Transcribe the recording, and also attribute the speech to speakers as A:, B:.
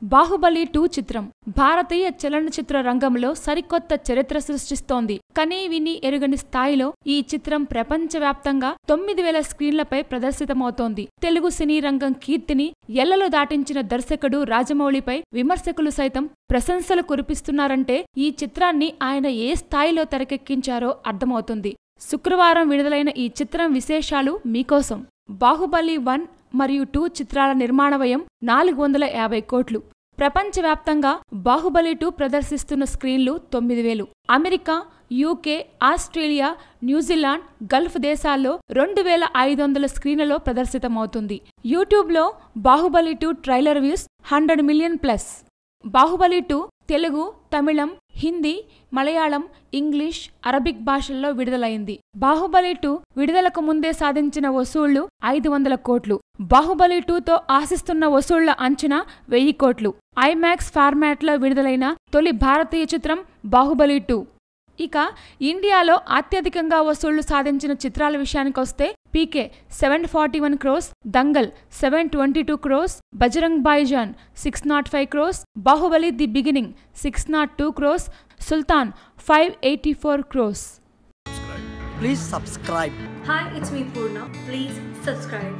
A: బాహుబలి 2 చిత్రం భారతీయ చలనచిత్ర రంగంలో సరికొత్త చరిత్ర సృష్టిస్తోంది. కనీ విని ఎరుగని స్థాయిలో ఈ చిత్రం ప్రపంచవ్యాప్తంగా 9,000 స్క్రీన్లపై ప్రదర్శితమవుతోంది. తెలుగు సినీ రంగం కీర్తిని ఎల్లలు దాటించిన దర్శకుడు రాజమౌళిపై విమర్శకులు సైతం ప్రశంసలు కురిపిస్తున్నారంటే ఈ చిత్రాన్ని ఆయన ఏ స్థాయిలో తెరకెక్కించారో అర్థమవుతుంది. శుక్రవారం విడుదలైన ఈ చిత్రం విశేషాలు మీకోసం. బాహుబలి 1 మరియు 2 చిత్రాల నిర్మాణ వ్యయం 450 కోట్లు. ప్రపంచవ్యాప్తంగా బాహుబలి 2 ప్రదర్శిస్తున్న స్క్రీన్లు 9,000. America, UK, Australia, New Zealand, Gulf దేశాల్లో 2,500 స్క్రీన్లలో ప్రదర్శితమవుతుంది. యూట్యూబ్లో Baahubali 2 trailer views 100 million plus. Baahubali 2 Telugu, తమిళం, హిందీ, మలయాళం, ఇంగ్లీష్, అరబిక్ భాషల్లో విడుదలైంది. బాహుబలి 2 విడుదలకు ముందే సాధించిన వసూళ్లు 500 కోట్లు. బాహుబలి 2తో ఆశిస్తున్న వసూళ్ల అంచనా 1000 కోట్లు. ఐమాక్స్ ఫార్మాట్లో విడుదలైన తొలి భారతీయ చిత్రం బాహుబలి 2. ఇక ఇండియాలో అత్యధికంగా వసూళ్లు సాధించిన చిత్రాల విషయానికొస్తే పీకే 741 crores, Dangal 722 crores, Bajrang Bhaijaan 605 crores, Baahubali the beginning 602 crores, Sultan 584 crores.
B: Please subscribe.
C: Hi, it's me Purna. Please subscribe.